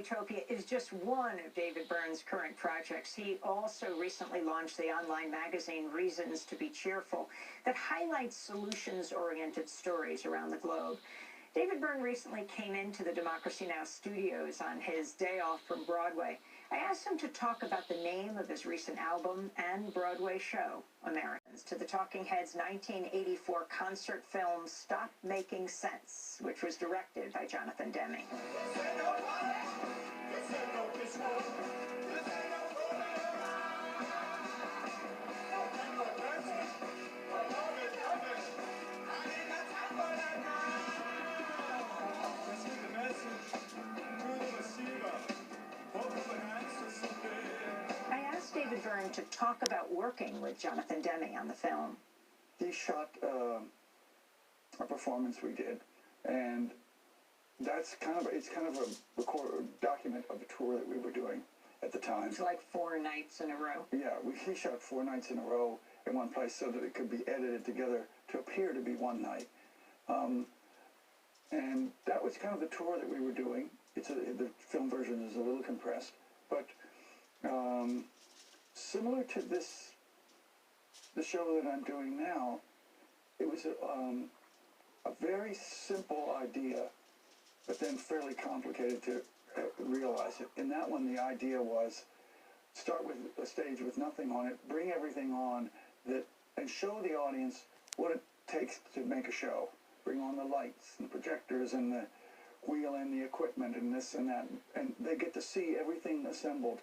Utopia is just one of David Byrne's current projects. He also recently launched the online magazine Reasons to be Cheerful that highlights solutions-oriented stories around the globe. David Byrne recently came into the Democracy Now! Studios on his day off from Broadway. I asked him to talk about the name of his recent album and Broadway show, Americans, to the Talking Heads' 1984 concert film Stop Making Sense, which was directed by Jonathan Demme. David Byrne to talk about working with Jonathan Demme on the film. He shot a performance we did, and it's kind of a document of the tour that we were doing at the time. It's like 4 nights in a row. Yeah, he shot 4 nights in a row in one place so that it could be edited together to appear to be one night. And that was kind of the tour that we were doing. The film version is a little compressed, but similar to the show that I'm doing now, it was a very simple idea, but then fairly complicated to realize it. In that one, the idea was start with a stage with nothing on it, bring everything on that, and show the audience what it takes to make a show. Bring on the lights and projectors and the wheel and the equipment and this and that, and they get to see everything assembled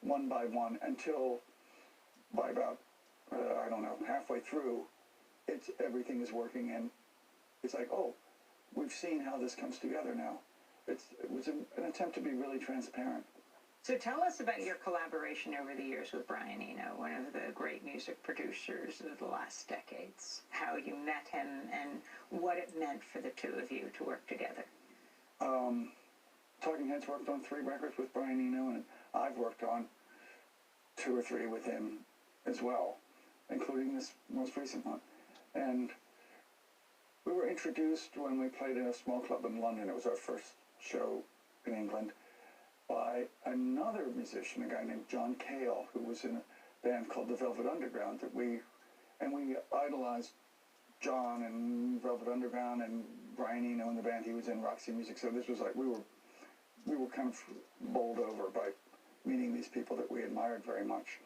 one by one until by about, I don't know, halfway through, everything is working, and it's like, oh, we've seen how this comes together now. It was an attempt to be really transparent. So tell us about your collaboration over the years with Byrne Eno, one of the great music producers of the last decades, how you met him and what it meant for the two of you to work together. Talking Heads worked on 3 records with Byrne Eno, and I've worked on 2 or 3 with him as well, including this most recent one. And we were introduced when we played in a small club in London. It was our first show in England, by another musician, a guy named John Cale, who was in a band called the Velvet Underground. We idolized John and Velvet Underground and Byrne Eno and the band he was in, Roxy Music. So this was like we were kind of bowled over by meeting these people that we admired very much.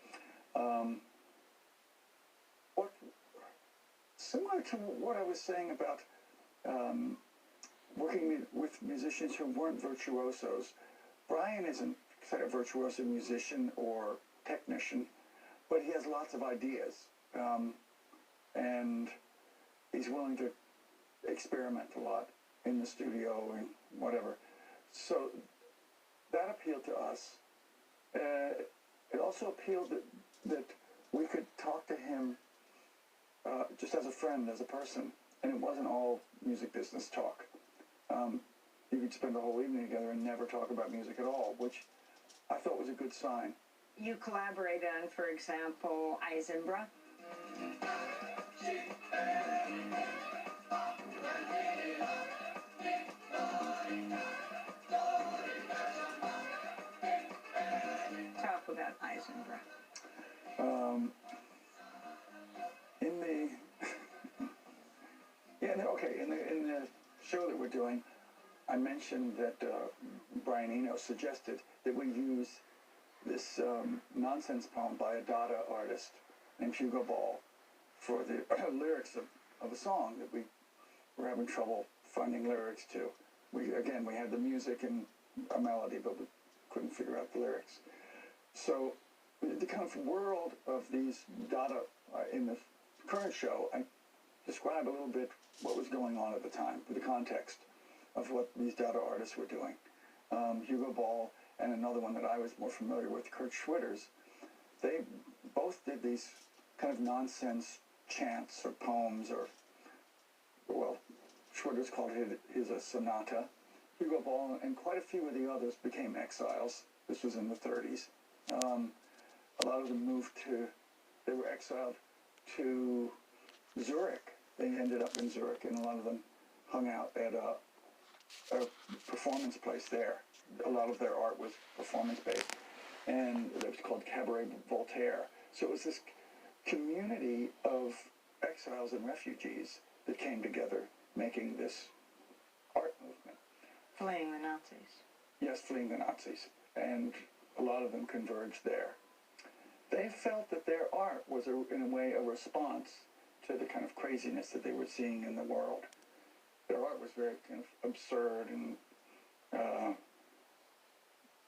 Similar to what I was saying about working with musicians who weren't virtuosos, Brian isn't a virtuoso musician or technician, but he has lots of ideas, and he's willing to experiment a lot in the studio and whatever. So that appealed to us. It also appealed that we could talk to him just as a friend, as a person, and it wasn't all music business talk. You could spend the whole evening together and never talk about music at all, which I thought was a good sign. You collaborated on, for example, Eisenbra. Talk about Eisenbra. In the show that we're doing, I mentioned that Byrne Eno suggested that we use this nonsense poem by a Dada artist named Hugo Ball for the lyrics of a song that we were having trouble finding lyrics to. We had the music and a melody, but we couldn't figure out the lyrics. So the kind of world of these Dada in the current show, I describe a little bit what was going on at the time, the context of what these Dada artists were doing. Hugo Ball and another one that I was more familiar with, Kurt Schwitters, they both did these kind of nonsense chants or poems, or, well, Schwitters called his a sonata. Hugo Ball and quite a few of the others became exiles. This was in the 30s. A lot of them they were exiled to Zurich. They ended up in Zurich, and a lot of them hung out at a performance place there. a lot of their art was performance-based, and it was called Cabaret Voltaire. So it was this community of exiles and refugees that came together, making this art movement. Fleeing the Nazis. Yes, fleeing the Nazis. And a lot of them converged there. They felt that their art was, in a way, a response to the kind of craziness that they were seeing in the world. Their art was very kind of absurd and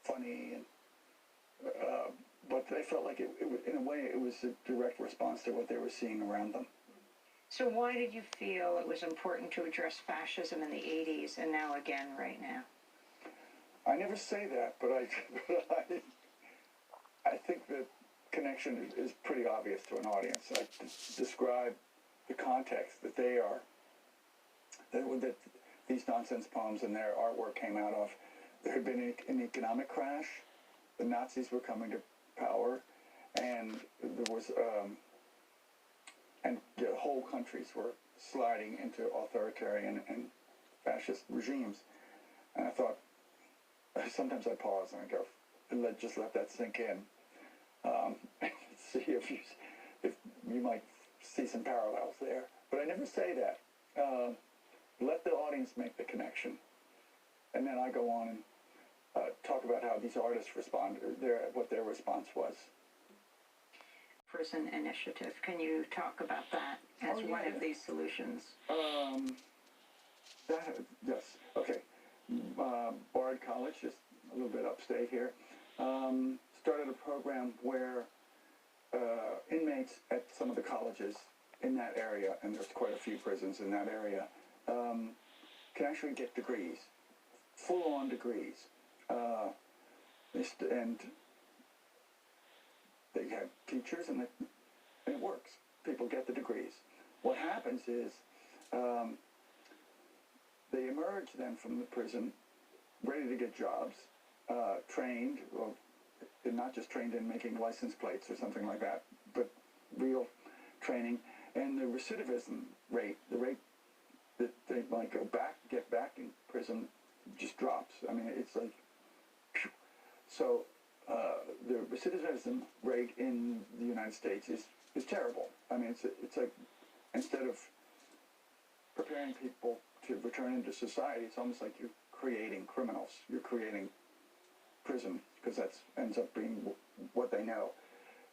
funny, and but they felt like in a way, it was a direct response to what they were seeing around them. So why did you feel it was important to address fascism in the 80s and now again right now? I never say that, but I think the connection is pretty obvious to an audience. I describe the context that that these nonsense poems and their artwork came out of. There had been an economic crash. The Nazis were coming to power, and there was and whole countries were sliding into authoritarian and fascist regimes. And I thought, sometimes I pause and I go, just let that sink in. See if you might see some parallels there. But I never say that. Let the audience make the connection. And then I go on and talk about how these artists responded, what their response was. Prison Initiative. Can you talk about that as one of these solutions? Yes. Okay. Bard College, just a little bit upstate here, started a program where inmates at some of the colleges in that area, and there's quite a few prisons in that area, can actually get degrees, full-on degrees. And they have teachers, and it works. People get the degrees. What happens is they emerge then from the prison ready to get jobs, trained, well, not just trained in making license plates or something like that, but real training. And the recidivism rate, the rate that they might get back in prison, just drops. I mean, it's like, phew. So the recidivism rate in the United States is terrible. I mean, it's like, instead of preparing people to return into society, it's almost like you're creating criminals. You're creating prison, because that ends up being what they know.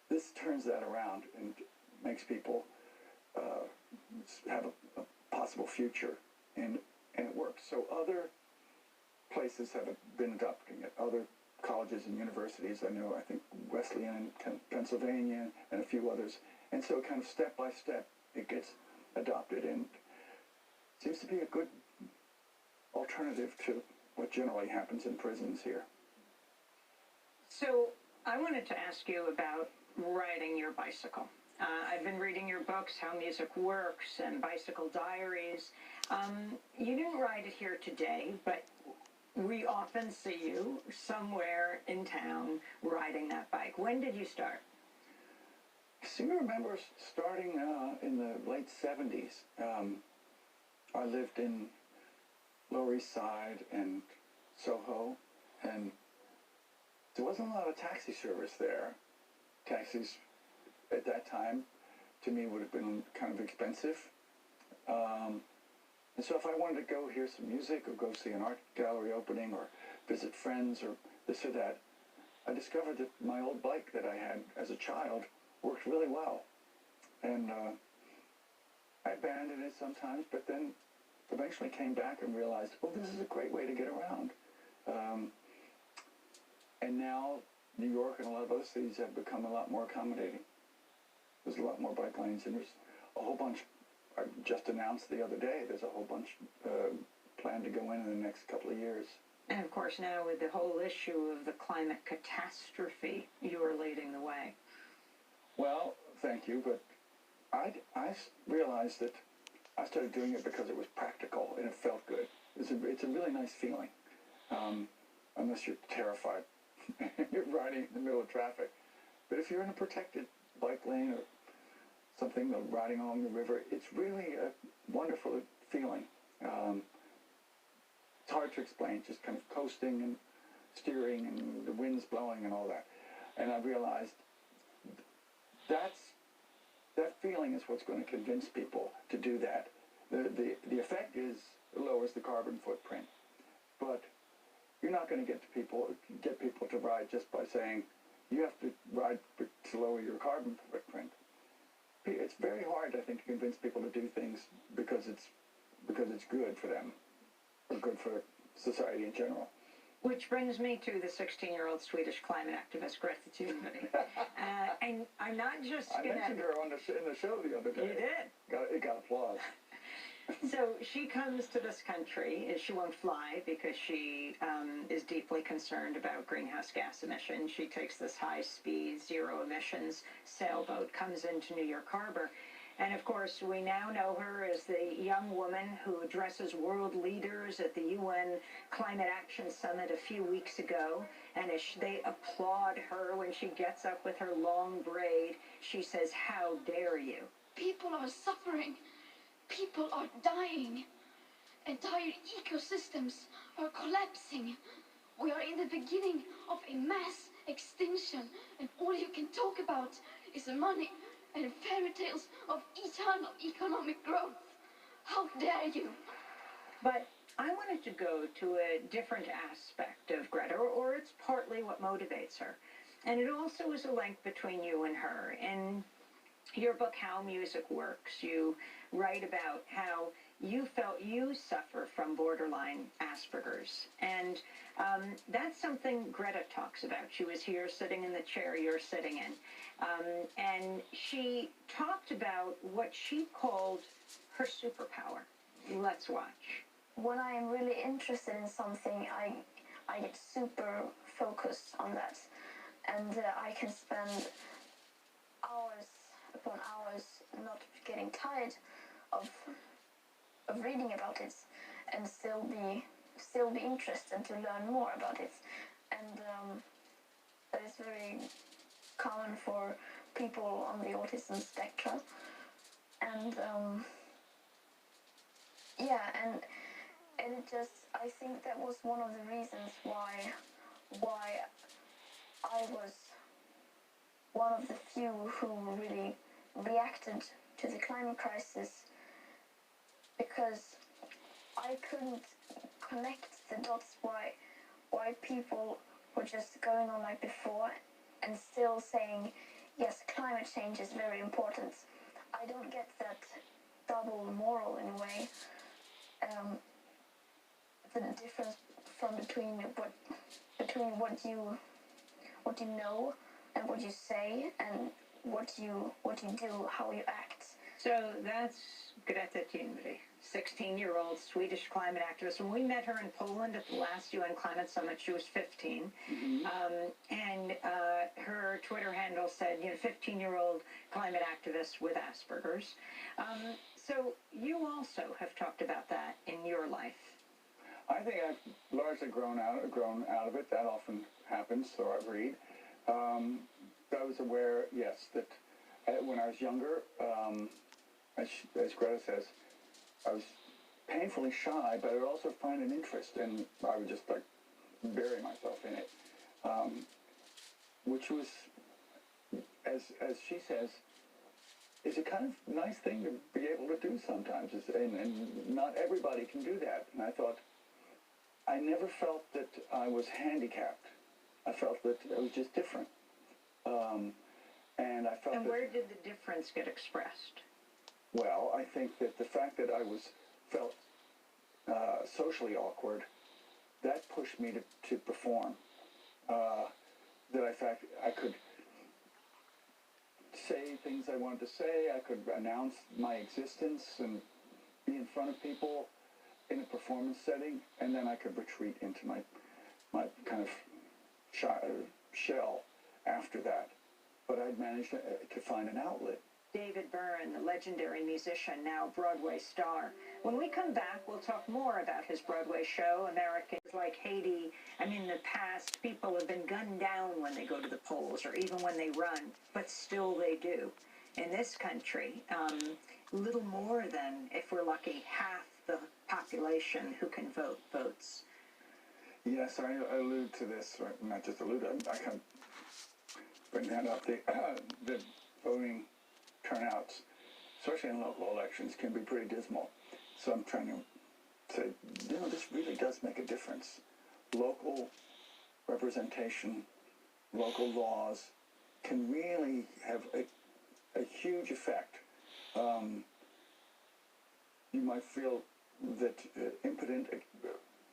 This turns that around and makes people have a possible future, and it works. So other places have been adopting it. Other colleges and universities, I think Wesleyan in Pennsylvania and a few others. And so kind of step by step, it gets adopted, and seems to be a good alternative to what generally happens in prisons here. So I wanted to ask you about riding your bicycle. I've been reading your books, How Music Works and Bicycle Diaries. You didn't ride it here today, but we often see you somewhere in town riding that bike. When did you start? I seem to remember starting in the late 70s. I lived in Lower East Side and Soho, and there wasn't a lot of taxi service there. Taxis at that time, to me, would have been kind of expensive. And so if I wanted to go hear some music or go see an art gallery opening or visit friends or this or that, I discovered that my old bike that I had as a child worked really well. And I abandoned it sometimes, but then eventually came back and realized, oh, this is a great way to get around. And now New York and a lot of other cities have become a lot more accommodating. There's a lot more bike lanes, and there's a whole bunch, I just announced the other day, there's a whole bunch planned to go in the next couple of years. And of course now with the whole issue of the climate catastrophe, you are leading the way. Well, thank you, but I realized that I started doing it because it was practical and it felt good. It's a really nice feeling, unless you're terrified. You're riding in the middle of traffic. But if you're in a protected bike lane or something, riding along the river, it's really a wonderful feeling. It's hard to explain, just kind of coasting and steering and the wind's blowing and all that. And I realized that feeling is what's going to convince people to do that. The effect is it lowers the carbon footprint, but you're not going to get people to ride just by saying you have to ride to lower your carbon footprint. It's very hard, I think, to convince people to do things because it's good for them or good for society in general. Which brings me to the 16-year-old Swedish climate activist Greta Thunberg. And I'm not just I mentioned her in the show the other day. You did? It got applause. So she comes to this country, and she won't fly because she is deeply concerned about greenhouse gas emissions. She takes this high-speed, zero-emissions sailboat, comes into New York Harbor. And, of course, we now know her as the young woman who addresses world leaders at the UN Climate Action Summit a few weeks ago. And as they applaud her when she gets up with her long braid, she says, "How dare you?" People are suffering. People are dying. Entire ecosystems are collapsing. We are in the beginning of a mass extinction, and all you can talk about is money and fairy tales of eternal economic growth. How dare you? But I wanted to go to a different aspect of Greta, or it's partly what motivates her. And it also is a link between you and her. In your book, How Music Works, you write about how you felt you suffer from borderline Asperger's. And that's something Greta talks about. She was here sitting in the chair you're sitting in. And she talked about what she called her superpower. Let's watch. When I am really interested in something, I get super focused on that. And I can spend hours upon hours not getting tired of reading about it and still be interested to learn more about it. And that is very common for people on the autism spectrum. And and it just, I think that was one of the reasons why I was one of the few who really reacted to the climate crisis, because I couldn't connect the dots why people were just going on like before and still saying, yes, climate change is very important. I don't get that double moral in a way. The difference between what you know and what you say and what you do, how you act. So that's Greta Thunberg, 16-year-old Swedish climate activist. When we met her in Poland at the last UN Climate Summit, she was 15. Mm-hmm. And her Twitter handle said, 15-year-old climate activist with Asperger's. So you also have talked about that in your life. I think I've largely grown out of it. That often happens, so I read. I was aware, yes, that when I was younger, as Greta says, I was painfully shy, but I would also find an interest, and I would just bury myself in it, which was, as she says, is a kind of nice thing to be able to do sometimes, and not everybody can do that. And I thought, I never felt that I was handicapped. I felt that I was just different. And I felt. And where did the difference get expressed? Well, I think that the fact that I felt socially awkward, that pushed me to perform. That I could say things I wanted to say. I could announce my existence and be in front of people in a performance setting, and then I could retreat into my kind of shell after that. But I'd managed to find an outlet. David Byrne, the legendary musician, now Broadway star. When we come back, we'll talk more about his Broadway show, Americans Like Haiti. I mean, in the past, people have been gunned down when they go to the polls or even when they run, but still they do. In this country, little more than, if we're lucky, half the population who can vote votes. Yes, I allude to this, or not just allude, I kind of bring that up. The voting turnouts, especially in local elections, can be pretty dismal. So I'm trying to say, this really does make a difference. Local representation, local laws can really have a huge effect. You might feel that impotent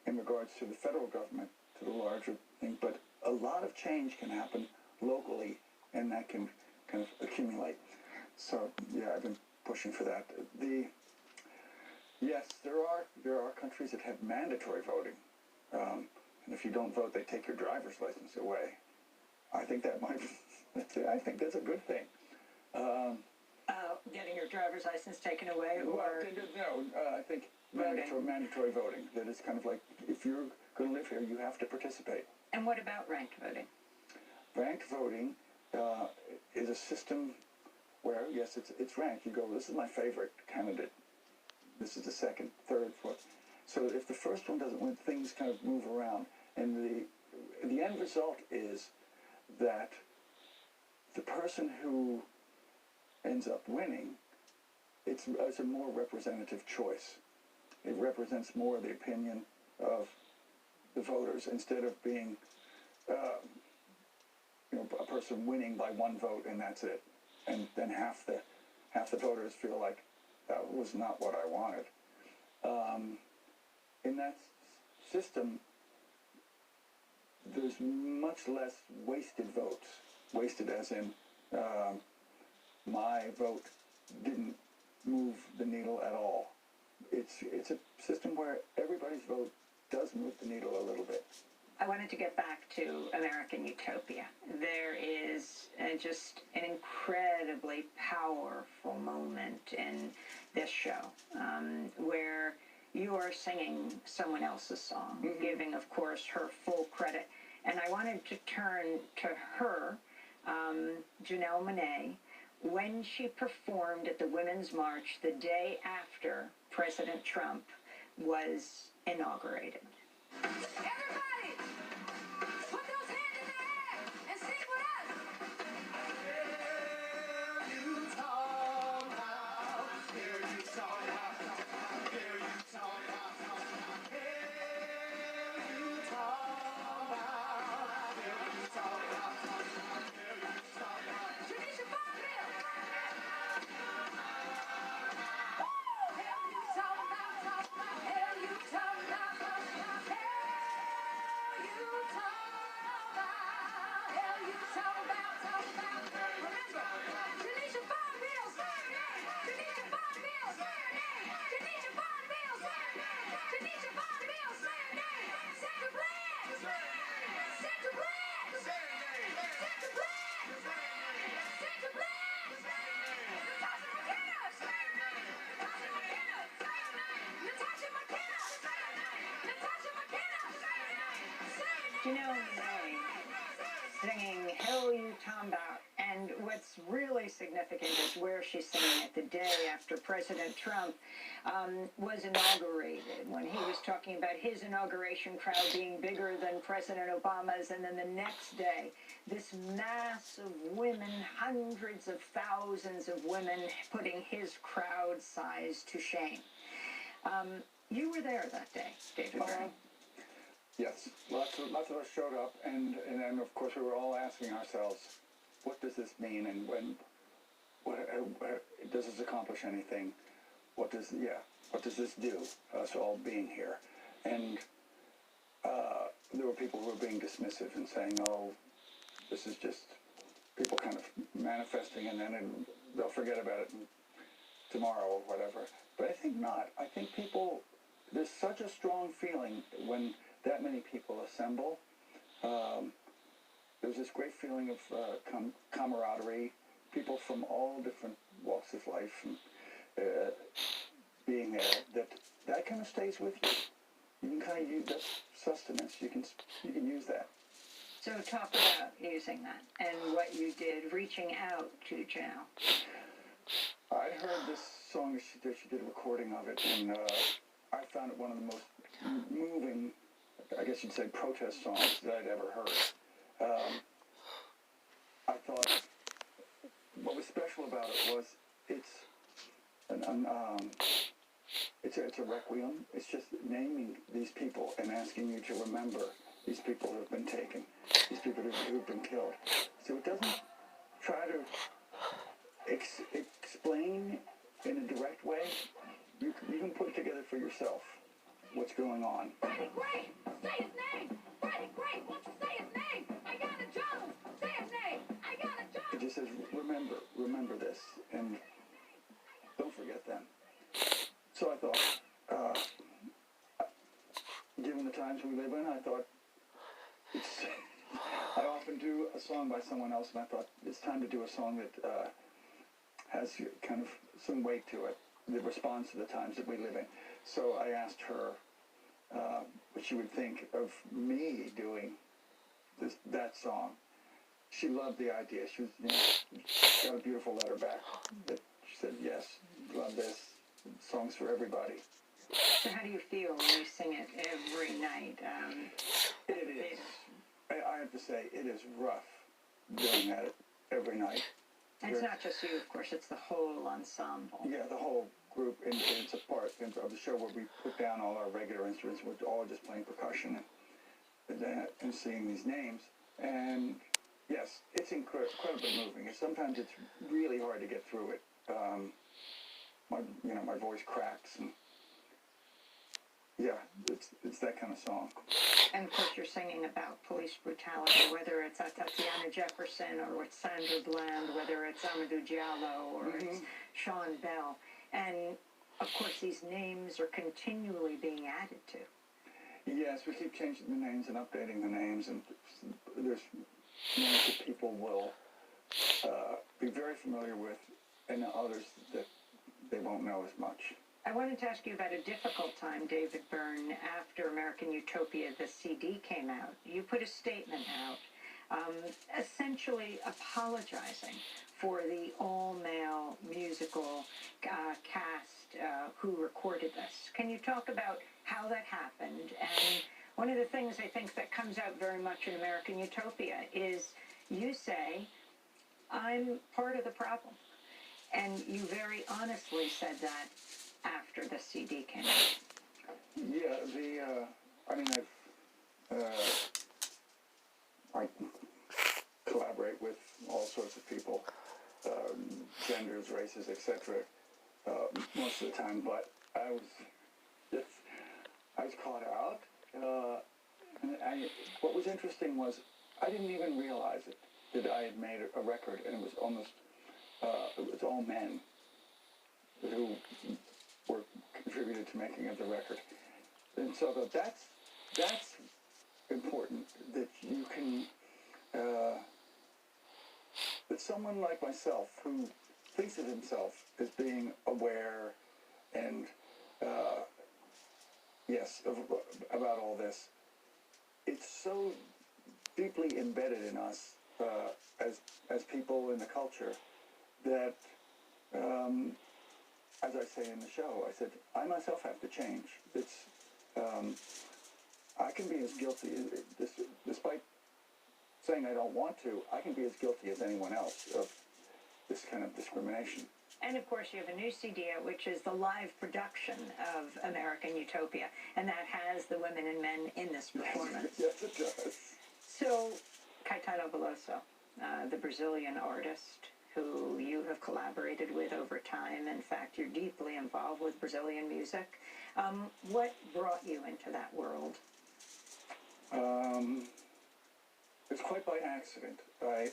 in regards to the federal government, to the larger thing, but a lot of change can happen locally, and that can kind of accumulate. So yeah, I've been pushing for that. Yes, there are countries that have mandatory voting, and if you don't vote, they take your driver's license away. I think that might. I think that's a good thing. Getting your driver's license taken away, or well, I think mandatory voting. That is kind of like, if you're going to live here, you have to participate. And what about ranked voting? Ranked voting is a system where, yes, it's ranked. You go, this is my favorite candidate. This is the second, third, fourth. So if the first one doesn't win, things kind of move around, and the end result is that the person who ends up winning, it's a more representative choice. It represents more the opinion of the voters, instead of being a person winning by one vote and that's it, and then half the voters feel like that was not what I wanted. In that system, there's much less wasted votes. Wasted as in my vote didn't move the needle at all. It's a system where everybody's vote does move the needle a little bit. I wanted to get back to American Utopia. There is just an incredibly powerful moment in this show where you are singing someone else's song, giving, of course, her full credit. And I wanted to turn to her, Janelle Monáe, when she performed at the Women's March the day after President Trump was inaugurated. Everybody, put those hands in the air and sing with us. Hear you talk about, hear you talk about, hear you talk about, hear you talk about, hear you talk about, hear you talk about. Janisha Bonneville. Hear you talk about, hear you talk about, hear you talk about, hear you talk about. Remember, Janisha Bonneville, Janisha Bonneville, Janisha Bonneville, Janisha Bonneville, Santa Blanche, Santa Blanche, Santa Blanche, Santa Blanche, Natasha McKenna, Natasha McKenna, Natasha McKenna, Janelle Monáe singing Hell You Talking About. And what's really significant is where she's singing it the day after President Trump was inaugurated, when he was talking about his inauguration crowd being bigger than President Obama's, and then the next day, this mass of women, hundreds of thousands of women, putting his crowd size to shame. You were there that day, David Byrne. Yes, lots of us showed up, and then of course we were all asking ourselves, what does this mean, and what does this accomplish anything? What does this do? Us all being here, and there were people who were being dismissive and saying, "Oh, this is just people kind of manifesting, and then they'll forget about it tomorrow or whatever." But I think not. I think there's such a strong feeling when that many people assemble. There's this great feeling of camaraderie, people from all different walks of life and being there. That kind of stays with you. You can kind of use that sustenance. You can use that. So talk about using that and what you did, reaching out to Janelle. I heard this song that she did a recording of it, and I found it one of the most moving, I guess, guess you'd say, protest songs that I'd ever heard. I thought what was special about it was it's a requiem. It's just naming these people and asking you to remember these people who have been taken, these people who've been killed. So it doesn't try to explain in a direct way. You can put it together for yourself what's going on. Freddie Gray, say his name. Freddie Gray, won't you say his name? I got a Jones, say his name. I got a Jones. It just says, remember this, and don't forget them. So I thought, given the times we live in, I thought, I often do a song by someone else, and I thought it's time to do a song that has kind of some weight to it, that responds to the times that we live in. So I asked her what she would think of me doing that song. She loved the idea. She got a beautiful letter back that she said, yes, love this. Song's for everybody. So how do you feel when you sing it every night? It is. I have to say, it is rough doing that every night. And it's not just you, of course, it's the whole ensemble. Yeah, the whole group, and it's a part of the show where we put down all our regular instruments. We're all just playing percussion and seeing these names. And yes, it's incredibly moving. And sometimes it's really hard to get through it. My voice cracks, and yeah, it's that kind of song. And of course, you're singing about police brutality, whether it's Tatiana Jefferson or it's Sandra Bland, whether it's Amadou Diallo or it's Sean Bell. And of course, these names are continually being added to. Yes, we keep changing the names and updating the names, and there's names that people will be very familiar with, and others that they won't know as much. I wanted to ask you about a difficult time, David Byrne, after American Utopia, the CD came out. You put a statement out, essentially apologizing for the all-male musical cast who recorded this. Can you talk about how that happened? And one of the things I think that comes out very much in American Utopia is you say, I'm part of the problem. And you very honestly said that after the CD came out. Yeah, I collaborate with all sorts of people, genders, races, etc. Most of the time, but I was caught out. What was interesting was I didn't even realize it, that I had made a record, and it was all men who were contributed to making of the record. And so that's important, that you can, that someone like myself who thinks of himself as being aware and, about all this, it's so deeply embedded in us as people in the culture that, as I say in the show, I said, I myself have to change. It's, I can be as guilty, despite saying I don't want to, I can be as guilty as anyone else of this kind of discrimination. And of course, you have a new CD out, which is the live production of American Utopia, and that has the women and men in this performance. Yes, it does. So, Caetano Veloso, the Brazilian artist who you have collaborated with over time. In fact, you're deeply involved with Brazilian music. What brought you into that world? It's quite by accident. I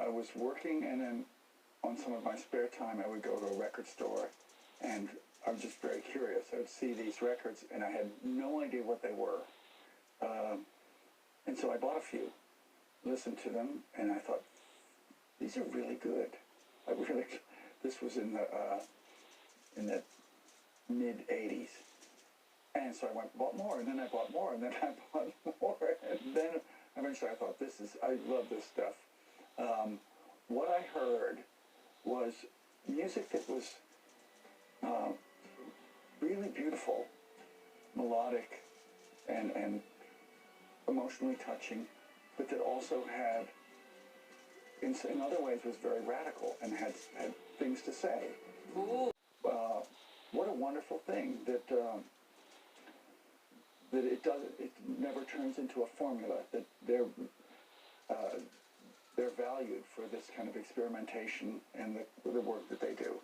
was working, and then on some of my spare time, I would go to a record store, and I was just very curious. I would see these records, and I had no idea what they were. And so I bought a few, listened to them, and I thought, these are really good. This was in the mid-'80s. And so I went and bought more, and then I bought more, and then I bought more, and then eventually I thought, I love this stuff. What I heard was music that was really beautiful, melodic, and emotionally touching, but that also had, in other ways, was very radical and had things to say. Ooh. What a wonderful thing that it never turns into a formula, that they're valued for this kind of experimentation and the work that they do.